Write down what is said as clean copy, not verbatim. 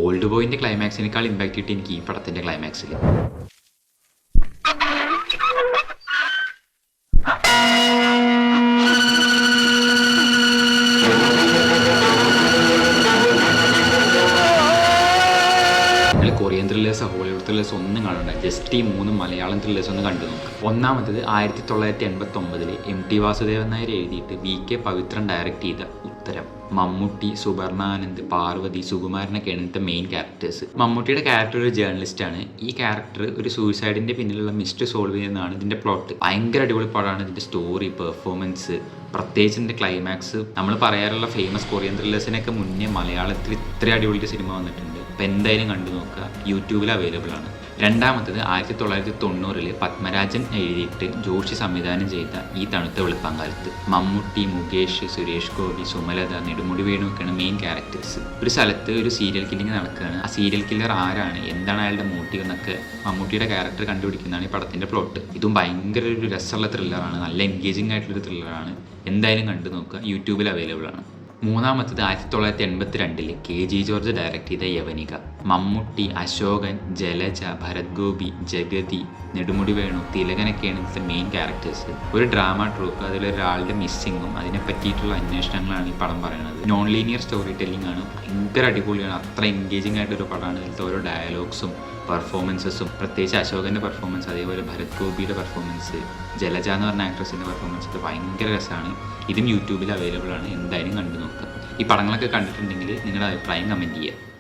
Old ബോയിൻ്റെ ക്ലൈമാക്സിനേക്കാൾ impact കിട്ടി എനിക്ക് ഈ പടത്തിൻ്റെ ക്ലൈമാക്സിൽ. കൊറിയൻ ത്രില്ലേഴ്സ്, ഹോളിവുഡ് ത്രില്ലേഴ്സ് ഒന്നും കാണണ്ട, ജസ്റ്റ് ഈ 3 മലയാളം ത്രില്ലേഴ്സ് ഒന്ന് കണ്ടു നോക്കുക. ഒന്നാമത്തത് 1989 MT വാസുദേവൻ നായർ എഴുതിയിട്ട് VK പവിത്രൻ ഡയറക്റ്റ് ചെയ്ത ഉത്തരം. മമ്മൂട്ടി, സുബർണാനന്ദ്, പാർവതി, സുകുമാരനൊക്കെയാണ് ഇന്നത്തെ മെയിൻ ക്യാരക്ടേഴ്സ്. മമ്മൂട്ടിയുടെ ക്യാരക്ടർ ഒരു ജേർണലിസ്റ്റാണ്. ഈ ക്യാരക്ടർ ഒരു സൂയിസൈഡിൻ്റെ പിന്നിലുള്ള മിസ്റ്റർ സോൾവ് ചെയ്യുന്നതാണ് ഇതിൻ്റെ പ്ലോട്ട്. ഭയങ്കര അടിപൊളി പടമാണ്. ഇതിൻ്റെ സ്റ്റോറി, പെർഫോമൻസ്, പ്രത്യേകിച്ച് ഇതിൻ്റെ ക്ലൈമാക്സ്. നമ്മൾ പറയാറുള്ള ഫേമസ് കൊറിയൻ ത്രില്ലേഴ്സിനൊക്കെ മുന്നേ മലയാളത്തിൽ ഇത്ര അടിപൊളി സിനിമ വന്നിട്ടുണ്ട്. അപ്പോൾ എന്തായാലും കണ്ടു നോക്കുക, യൂട്യൂബിൽ അവൈലബിൾ ആണ്. രണ്ടാമത്തത് 1990 പത്മരാജൻ എഴുതിയിട്ട് ജോഷി സംവിധാനം ചെയ്ത ഈ തണുത്ത വെളുപ്പാങ്കാലത്ത്. മമ്മൂട്ടി, മുകേഷ്, സുരേഷ് ഗോപി, സുമലത, നെടുമുടി വേണുവൊക്കെയാണ് മെയിൻ ക്യാരക്ടേഴ്സ്. ഒരു സ്ഥലത്ത് ഒരു സീരിയൽ കില്ലിങ് നടക്കുകയാണ്. ആ സീരിയൽ കില്ലർ ആരാണ്, എന്താണ് അയാളുടെ മോട്ടീവ് എന്നൊക്കെ മമ്മൂട്ടിയുടെ ക്യാരക്ടർ കണ്ടുപിടിക്കുന്നതാണ് ഈ പടത്തിൻ്റെ പ്ലോട്ട്. ഇതും ഭയങ്കര ഒരു രസമുള്ള ത്രില്ലറാണ്, നല്ല എൻഗേജിങ് ആയിട്ടുള്ളൊരു ത്രില്ലറാണ്. എന്തായാലും കണ്ടു നോക്കുക, യൂട്യൂബിൽ അവൈലബിൾ ആണ്. മൂന്നാമത്തത് 1982 KG ജോർജ് ഡയറക്റ്റ് ചെയ്ത യവനിക. മമ്മൂട്ടി, അശോകൻ, ജലജ, ഭരത് ഗോപി, ജഗതി, നെടുമുടി വേണു, തിലകനൊക്കെയാണ് ഇതിൻ്റെ മെയിൻ ക്യാരക്ടേഴ്സ്. ഒരു ഡ്രാമ ട്രൂപ്പ്, അതിലൊരാളുടെ മിസ്സിങ്ങും അതിനെ പറ്റിയിട്ടുള്ള അന്വേഷണങ്ങളാണ് ഈ പടം പറയുന്നത്. നോൺ ലീനിയർ സ്റ്റോറി ടെല്ലിംഗ് ആണ്, ഭയങ്കര അടിപൊളിയാണ്, അത്ര എൻഗേജിങ് ആയിട്ടൊരു പടമാണ്. ഇതിലത്തെ ഓരോ ഡയലോഗ്സും പെർഫോമൻസസും, പ്രത്യേകിച്ച് അശോകൻ്റെ പെർഫോമൻസ്, അതേപോലെ ഭരത് ഗോപിയുടെ പെർഫോമൻസ്, ജലജ എന്ന് പറഞ്ഞ ആക്ട്രസിൻ്റെ പെർഫോമൻസ് ഒക്കെ ഭയങ്കര രസമാണ്. ഇതും യൂട്യൂബിൽ അവൈലബിൾ ആണ്. എന്തായാലും കണ്ടു നോക്കുക. ഈ പടങ്ങളൊക്കെ കണ്ടിട്ടുണ്ടെങ്കിൽ നിങ്ങളുടെ അഭിപ്രായം കമൻറ്റ് ചെയ്യുക.